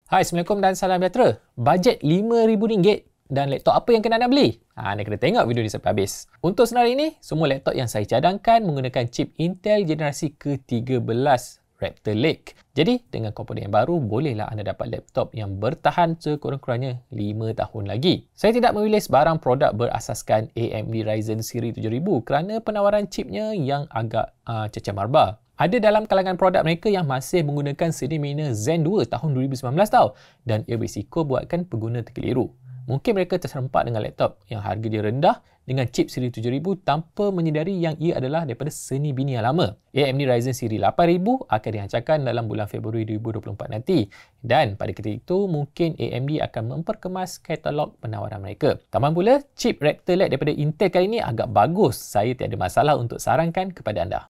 Hai, Assalamualaikum dan salam sejahtera. Bajet RM5,000 dan laptop apa yang kena nak beli? Anda kena tengok video ni sampai habis. Untuk senarai ini, semua laptop yang saya cadangkan menggunakan chip Intel generasi ke-13 Raptor Lake. Jadi, dengan komponen yang baru, bolehlah anda dapat laptop yang bertahan sekurang-kurangnya 5 tahun lagi. Saya tidak memilih sebarang produk berasaskan AMD Ryzen siri 7000 kerana penawaran chipnya yang agak cecah marba. Ada dalam kalangan produk mereka yang masih menggunakan CDMA Zen 2 tahun 2019 tau, dan ia berisiko buatkan pengguna terkeliru. Mungkin mereka terserempak dengan laptop yang harga dia rendah dengan chip siri 7000 tanpa menyedari yang ia adalah daripada seni bini yang lama. AMD Ryzen siri 8000 akan dihancarkan dalam bulan Februari 2024 nanti, dan pada ketika itu mungkin AMD akan memperkemas katalog penawaran mereka. Tambah pula, chip Raptor Lake daripada Intel kali ini agak bagus. Saya tiada masalah untuk sarankan kepada anda.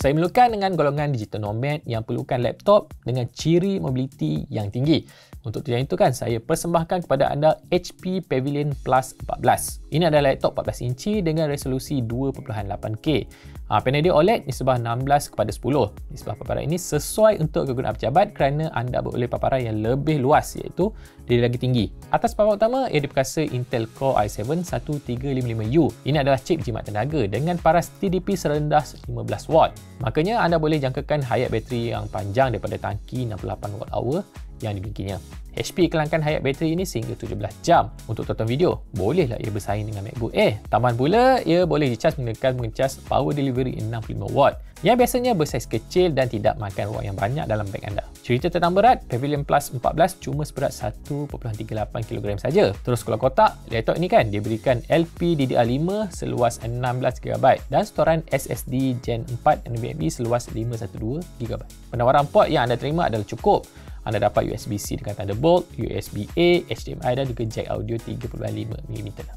Saya memerlukan dengan golongan digital nomad yang perlukan laptop dengan ciri mobility yang tinggi. Untuk tujuan itu saya persembahkan kepada anda HP Pavilion Plus 14. Ini adalah laptop 14 inci dengan resolusi 2.8K. Panel dia OLED nisbah 16:10. Nisbah paparan ini sesuai untuk kegunaan pejabat kerana anda beroleh paparan yang lebih luas, iaitu dia lagi tinggi. Atas paparan utama, ia diperkasa Intel Core i7-1355U. Ini adalah chip jimat tenaga dengan paras TDP serendah 15 watt. Makanya anda boleh jangkakan hayat bateri yang panjang daripada tangki 68 watt-hour yang dimilikinya. HP iklankan hayat bateri ini sehingga 17 jam. Untuk tonton video, bolehlah ia bersaing dengan MacBook Air. Tambahan pula, ia boleh dicas menggunakan pengecas power delivery 65 watt yang biasanya bersaiz kecil dan tidak makan ruang yang banyak dalam beg anda. Cerita tentang berat, Pavilion Plus 14 cuma seberat 1.38 kg saja. Terus kalau kotak, laptop ini kan diberikan LPDDR5 seluas 16GB dan storan SSD Gen 4 NVMe seluas 512GB. Penawaran port yang anda terima adalah cukup. Anda dapat USB-C dengan Thunderbolt, USB-A, HDMI dan juga jack audio 3.5mm.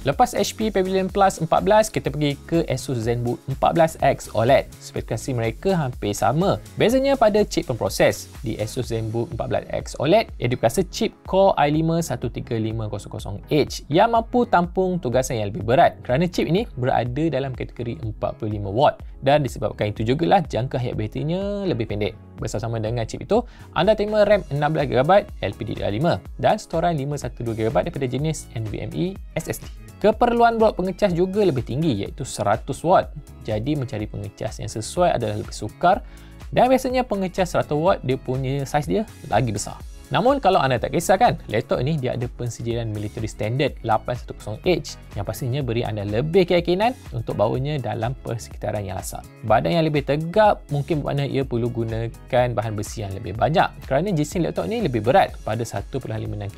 Lepas HP Pavilion Plus 14, kita pergi ke Asus ZenBook 14X OLED. Spesifikasi mereka hampir sama. Bezanya pada chip pemproses. Di Asus ZenBook 14X OLED, ia diperkasa chip Core i5-13500H yang mampu tampung tugasan yang lebih berat kerana chip ini berada dalam kategori 45 watt. Dan disebabkan itu jugalah jangka hayat baterinya lebih pendek. Bersama dengan chip itu, anda terima RAM 16GB LPDDR5 dan storan 512GB daripada jenis NVMe SSD. Keperluan blok pengecas juga lebih tinggi, iaitu 100 watt. Jadi mencari pengecas yang sesuai adalah lebih sukar, dan biasanya pengecas 100 watt dia punya saiz dia lagi besar. Namun kalau anda tak kisah kan, laptop ini dia ada pensejilan military standard 810H yang pastinya beri anda lebih keyakinan untuk bawanya dalam persekitaran yang lasap. Badan yang lebih tegap mungkin bermakna ia perlu gunakan bahan besi yang lebih banyak kerana jisim laptop ini lebih berat pada 1.56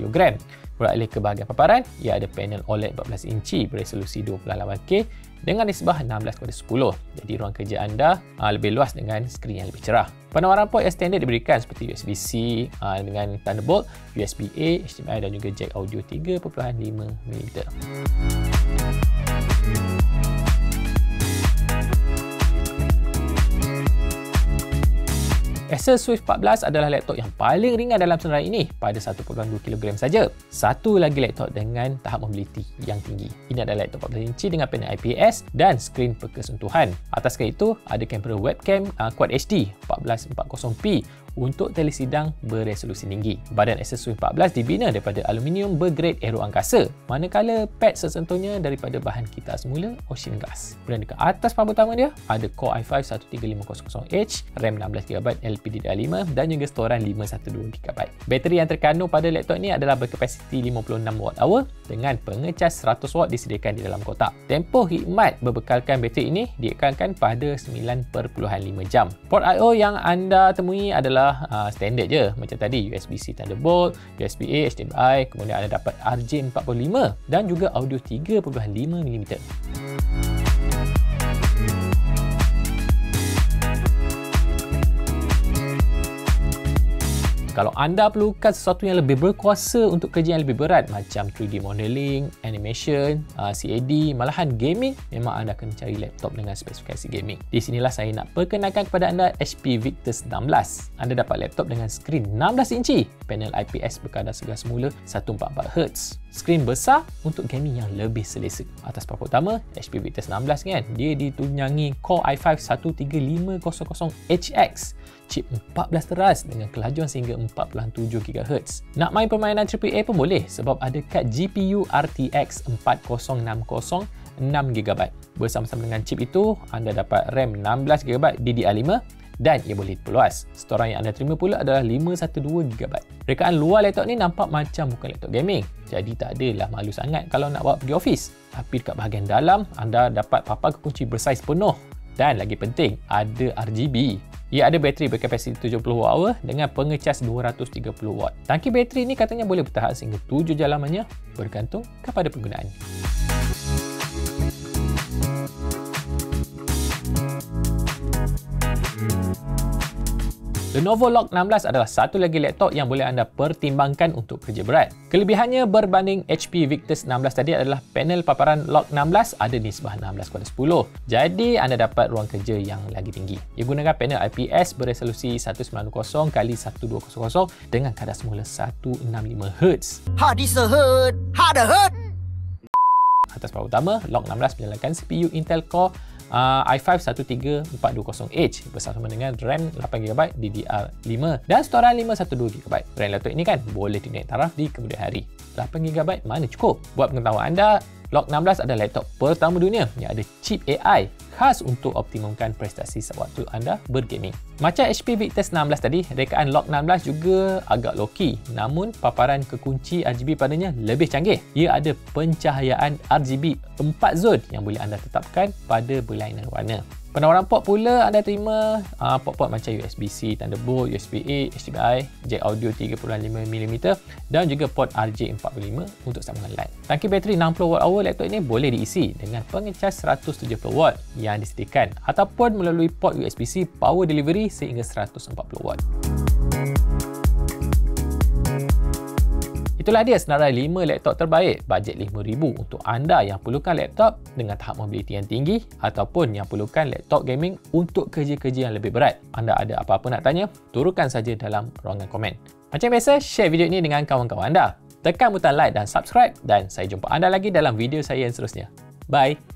kg. Beralih ke bahagian paparan, ia ada panel OLED 14 inci beresolusi 2.8K dengan nisbah 16:10. Jadi ruang kerja anda lebih luas dengan skrin yang lebih cerah. Penawaran port yang standard diberikan seperti USB-C dengan Thunderbolt, USB-A, HDMI dan juga jack audio 3.5mm. Asus Swift 14 adalah laptop yang paling ringan dalam senarai ini pada 1.2 kg saja. Satu lagi laptop dengan tahap mobility yang tinggi. Ini adalah laptop 14 inci dengan panel IPS dan skrin berkesentuhan. Atas sekali itu, ada kamera webcam Quad HD 1440p untuk telesidang beresolusi tinggi. Badan Asus Swift 14 dibina daripada aluminium bergrade aero angkasa, manakala pad sesentuhnya daripada bahan kita semula ocean glass. Dan dekat atas papan utama dia, ada Core i5-13500H, RAM 16GB LPDDR5 dan juga storan 512GB. Bateri yang terkandung pada laptop ni adalah berkapasiti 56 Wh dengan pengecas 100 watt disediakan di dalam kotak. Tempoh khidmat berbekalkan bateri ini diiklankan pada 9.5 jam. Port I/O yang anda temui adalah standard je macam tadi, USB-C Thunderbolt, USB-A, HDMI, kemudian anda dapat RJ45 dan juga audio 3.5mm. Kalau anda perlukan sesuatu yang lebih berkuasa untuk kerja yang lebih berat macam 3D modeling, animation, CAD, malahan gaming, memang anda kena cari laptop dengan spesifikasi gaming. Di sinilah saya nak perkenalkan kepada anda HP Victus 16. Anda dapat laptop dengan skrin 16 inci, panel IPS berkadar segar semula 144Hz. Skrin besar untuk gaming yang lebih selesa. Atas papan utama, HP Victus 16 kan, dia ditunjangi Core i5 13500HX, chip 14 teras dengan kelajuan sehingga 4.7 GHz. Nak main permainan AAA pun boleh sebab ada kad GPU RTX 4060 6GB. Bersama-sama dengan chip itu, anda dapat RAM 16GB DDR5 dan ia boleh diperluas. Storan yang anda terima pula adalah 512GB. Rekaan luar laptop ni nampak macam bukan laptop gaming. Jadi tak adalah malu sangat kalau nak bawa pergi office. Tapi dekat bahagian dalam, anda dapat papan kekunci bersaiz penuh. Dan lagi penting, ada RGB. Ia ada bateri berkapasiti 70Wh dengan pengecas 230W. Tangki bateri ni katanya boleh bertahan sehingga 7 jam lamanya bergantung kepada penggunaan. Lenovo Log 16 adalah satu lagi laptop yang boleh anda pertimbangkan untuk kerja berat. Kelebihannya berbanding HP Victus 16 tadi adalah panel paparan Log 16 ada nisbah 16:10. Jadi anda dapat ruang kerja yang lagi tinggi. Ia gunakan panel IPS beresolusi 1920x1200 dengan kadar semula 165Hz. Atas papan utama, Log 16 menyalakan CPU Intel Core i5 13420H bersama dengan RAM 8GB DDR5 dan storan 512GB. RAM laptop ini kan boleh dinaik taraf di kemudian hari. 8GB mana cukup? Buat pengetahuan anda, Log 16 adalah laptop pertama dunia yang ada chip AI khas untuk optimumkan prestasi sewaktu anda bergaming. Macam HP Victus 16 tadi, rekaan Log 16 juga agak low-key, namun paparan kekunci RGB padanya lebih canggih. Ia ada pencahayaan RGB 4 zon yang boleh anda tetapkan pada berlainan warna. Penawaran port pula anda terima port-port macam USB-C, Thunderbolt, USB-A, HDMI, jack audio 3.5mm dan juga port RJ45 untuk sambungan LAN. Tangki bateri 60Wh laptop ini boleh diisi dengan pengecas 170W yang disediakan ataupun melalui port USB-C power delivery sehingga 140W. Itulah dia senarai 5 laptop terbaik bajet RM5,000 untuk anda yang perlukan laptop dengan tahap mobility yang tinggi ataupun yang perlukan laptop gaming untuk kerja-kerja yang lebih berat. Anda ada apa-apa nak tanya? Turunkan saja dalam ruangan komen. Macam biasa, share video ini dengan kawan-kawan anda. Tekan butang like dan subscribe dan saya jumpa anda lagi dalam video saya yang seterusnya. Bye!